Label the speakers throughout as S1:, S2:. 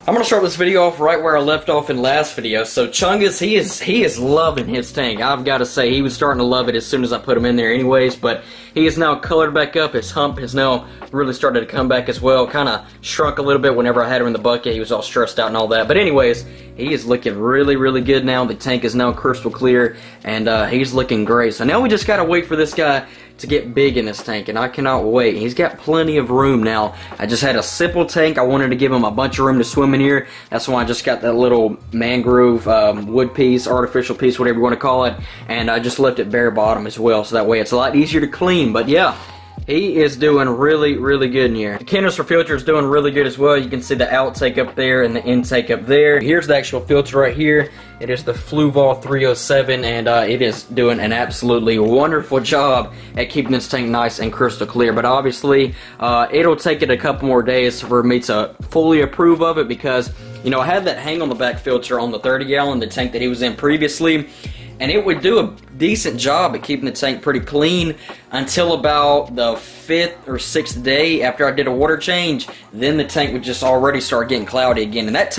S1: I'm gonna start this video off right where I left off in last video. So Chungus, he is loving his tank. I've got to say, he was starting to love it as soon as I put him in there anyways, but he is now colored back up. His hump has now really started to come back as well. Kind of shrunk a little bit whenever I had him in the bucket. He was all stressed out and all that. But anyways, he is looking really, really good now. The tank is now crystal clear, and he's looking great. So now we just gotta wait for this guy to get big in this tank, and I cannot wait. He's got plenty of room now. I just had a simple tank. I wanted to give him a bunch of room to swim in here. That's why I just got that little mangrove wood piece, artificial piece, whatever you want to call it, and I just left it bare bottom as well, so that way it's a lot easier to clean. But yeah, he is doing really, really good in here. The canister filter is doing really good as well. You can see the outtake up there and the intake up there. Here's the actual filter right here. It is the Fluval 307, and it is doing an absolutely wonderful job at keeping this tank nice and crystal clear. But obviously, it'll take it a couple more days for me to fully approve of it because, you know, I had that hang on the back filter on the 30 gallon, the tank that he was in previously, and it would do a decent job at keeping the tank pretty clean until about the 5th or 6th day after I did a water change. Then the tank would just already start getting cloudy again. And that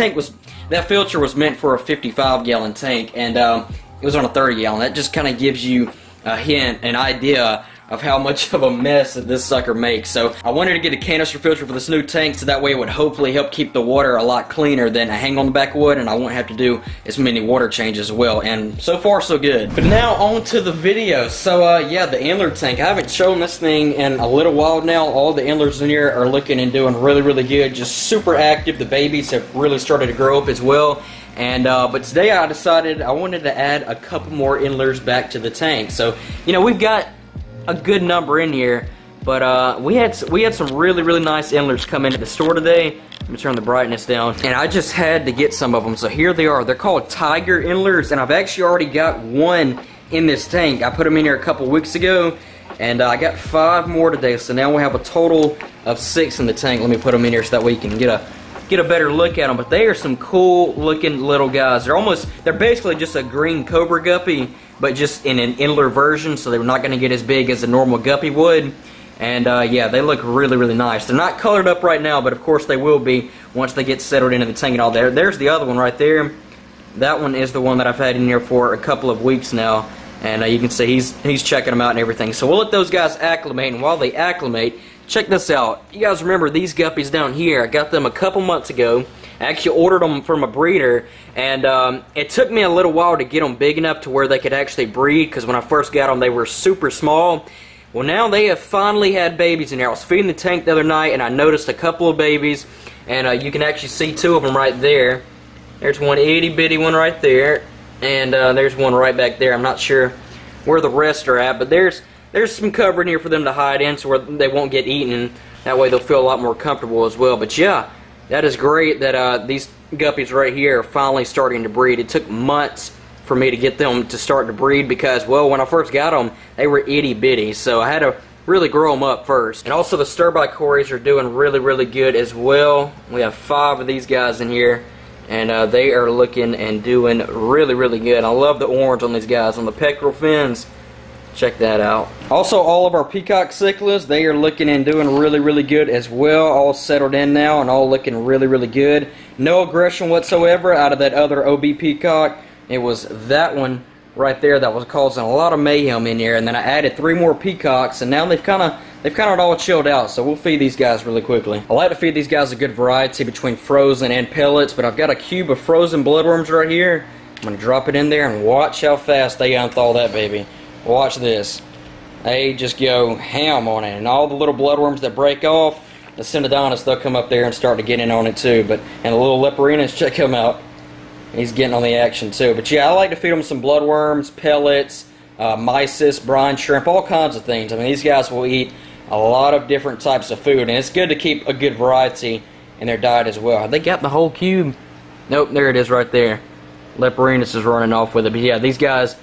S1: filter was meant for a 55 gallon tank, and it was on a 30 gallon. That just kind of gives you a hint, an idea of how much of a mess that this sucker makes. So I wanted to get a canister filter for this new tank, so that way it would hopefully help keep the water a lot cleaner than a hang on the back wood, and I won't have to do as many water changes as well. And so far so good. But now on to the video. So yeah, the Endler tank. I haven't shown this thing in a little while now. All the Endlers in here are looking and doing really, really good. Just super active. The babies have really started to grow up as well. And but today I decided I wanted to add a couple more Endlers back to the tank. So, you know, we've got a good number in here, but we had some really, really nice Endlers come into the store today. Let me turn the brightness down, and I just had to get some of them. So here they are. They're called Tiger Endlers, and I've actually already got one in this tank. I put them in here a couple weeks ago, and I got 5 more today. So now we have a total of 6 in the tank. Let me put them in here so that way you can get a better look at them. But they are some cool looking little guys. They're basically just a green cobra guppy, but just in an Endler version, so they're not going to get as big as a normal guppy would. And yeah, they look really, really nice. They're not colored up right now, but of course they will be once they get settled into the tank and all there. There's the other one right there. That one is the one that I've had in here for a couple of weeks now, and you can see he's checking them out and everything. So we'll let those guys acclimate, and while they acclimate, check this out. You guys remember these guppies down here? I got them a couple months ago. I actually ordered them from a breeder, and it took me a little while to get them big enough to where they could actually breed, because when I first got them they were super small. Well, now they have finally had babies in there. I was feeding the tank the other night, and I noticed a couple of babies, and you can actually see 2 of them right there. There's one itty bitty one right there, and there's one right back there. I'm not sure where the rest are at, but there's some cover in here for them to hide in so where they won't get eaten. That way they'll feel a lot more comfortable as well. But yeah, that is great that these guppies right here are finally starting to breed. It took months for me to get them to start to breed because, well, when I first got them, they were itty bitty. So I had to really grow them up first. And also the stir-by cories are doing really, really good as well. We have 5 of these guys in here, and they are looking and doing really, really good. I love the orange on these guys, on the pectoral fins. Check that out. Also, all of our peacock cichlids, they are looking and doing really, really good as well. All settled in now and all looking really, really good. No aggression whatsoever out of that other OB peacock. It was that one right there that was causing a lot of mayhem in here. And then I added 3 more peacocks, and now they've kind of all chilled out. So we'll feed these guys really quickly. I like to feed these guys a good variety between frozen and pellets, but I've got a cube of frozen bloodworms right here. I'm gonna drop it in there and watch how fast they unthaw that baby. Watch this. They just go ham on it, and all the little bloodworms that break off, the Synodontis, they'll come up there and start to get in on it too. And the little Leporinas, check him out. He's getting on the action too. But yeah, I like to feed them some bloodworms, pellets, mysis, brine shrimp, all kinds of things. I mean, these guys will eat a lot of different types of food, and it's good to keep a good variety in their diet as well. Have they got the whole cube? Nope, there it is right there. Leporinas is running off with it. But yeah, these guys,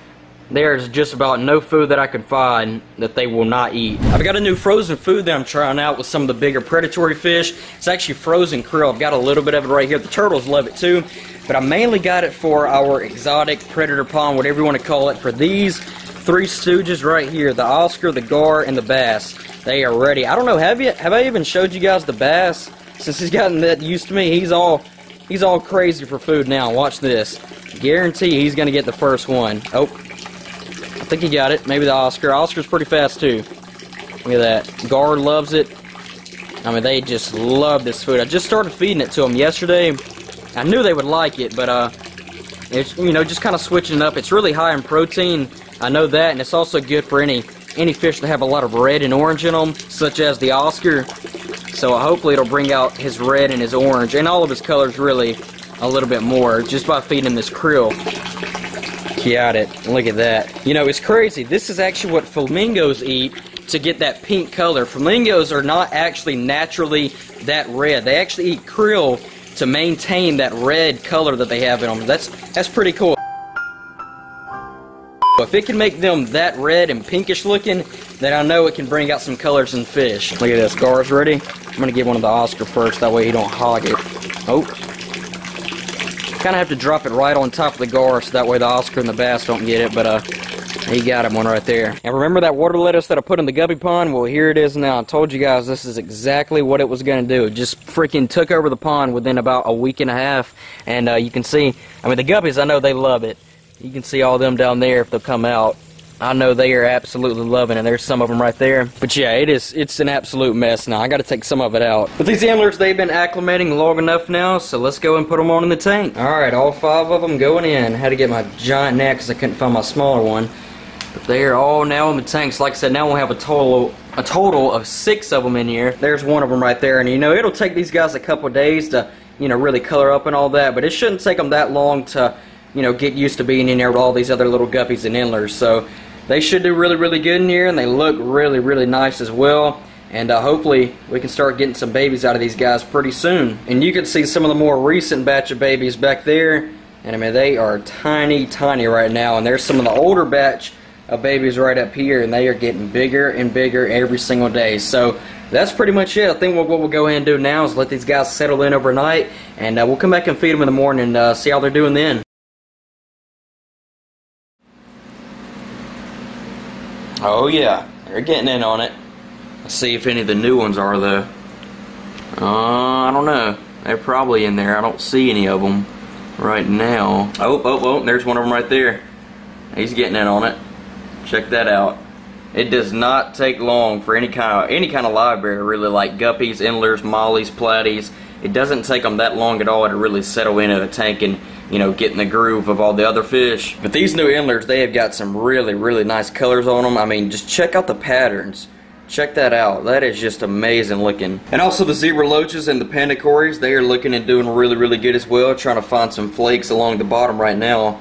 S1: there's just about no food that I could find that they will not eat. I've got a new frozen food that I'm trying out with some of the bigger predatory fish. It's actually frozen krill. I've got a little bit of it right here. The turtles love it too, but I mainly got it for our exotic predator pond, whatever you want to call it, for these 3 stooges right here, the Oscar, the gar, and the bass. They are ready. I don't know, have I even showed you guys the bass? Since he's gotten that used to me, he's all He's all crazy for food now. Watch this. Guarantee he's going to get the first one. Oh, I think he got it. Maybe the Oscar. Oscar's pretty fast too. Look at that. Guard loves it. I mean, they just love this food. I just started feeding it to them yesterday. I knew they would like it, but it's, you know, just kind of switching it up. It's really high in protein. I know that, and it's also good for any fish that have a lot of red and orange in them, such as the Oscar. So hopefully it'll bring out his red and his orange, and all of his colors really a little bit more, just by feeding him this krill. Got it. Look at that. You know, it's crazy. This is actually what flamingos eat to get that pink color. Flamingos are not actually naturally that red. They actually eat krill to maintain that red color that they have in them. That's pretty cool. If it can make them that red and pinkish looking, then I know it can bring out some colors in fish. Look at this. Gar's ready. I'm going to give one of the Oscar first, that way he don't hog it. Oh. Kind of have to drop it right on top of the gar so that way the Oscar and the bass don't get it, but he got him one right there. And remember that water lettuce that I put in the guppy pond? Well, here it is now. I told you guys this is exactly what it was going to do. It just freaking took over the pond within about a week and a half. And you can see, I mean, the guppies, I know they love it. You can see all them down there if they'll come out. I know they are absolutely loving it. There's some of them right there. But yeah, it's an absolute mess now. I got to take some of it out. But these endlers, they've been acclimating long enough now, so let's go and put them on in the tank. Alright, all 5 of them going in. Had to get my giant net because I couldn't find my smaller one. But they are all now in the tanks. Like I said, now we'll have a total of 6 of them in here. There's one of them right there. And you know, it'll take these guys a couple days to, you know, really color up and all that. But it shouldn't take them that long to, you know, get used to being in there with all these other little guppies and endlers. So they should do really, really good in here, and they look really, really nice as well. And hopefully we can start getting some babies out of these guys pretty soon. And you can see some of the more recent batch of babies back there. And I mean, they are tiny, tiny right now. And there's some of the older batch of babies right up here, and they are getting bigger and bigger every single day. So that's pretty much it. I think what we'll go ahead and do now is let these guys settle in overnight, and we'll come back and feed them in the morning and see how they're doing then. Oh yeah, they're getting in on it. Let's see if any of the new ones are though. I don't know. They're probably in there. I don't see any of them right now. Oh, there's one of them right there. He's getting in on it. Check that out. It does not take long for any kind of library, really, like guppies, endlers, mollies, platies. It doesn't take them that long at all to really settle into a tank and, you know, get in the groove of all the other fish. But these new endlers, they have got some really, really nice colors on them. I mean, just check out the patterns. Check that out. That is just amazing looking. And also the zebra loaches and the panda cories, they are looking and doing really, really good as well. Trying to find some flakes along the bottom right now.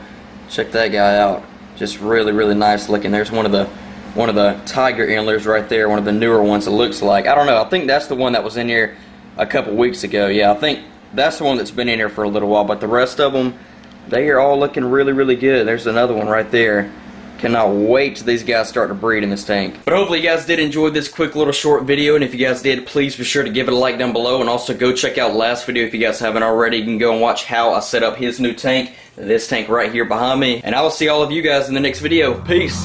S1: Check that guy out. Just really, really nice looking. There's one of the tiger endlers right there, one of the newer ones it looks like. I don't know. I think that's the one that was in here a couple weeks ago. Yeah, I think that's the one that's been in here for a little while, but the rest of them, they are all looking really, really good. There's another one right there. Cannot wait till these guys start to breed in this tank. But hopefully you guys did enjoy this quick little short video, and if you guys did, please be sure to give it a like down below, and also go check out last video if you guys haven't already. You can go and watch how I set up his new tank, this tank right here behind me, and I will see all of you guys in the next video. Peace!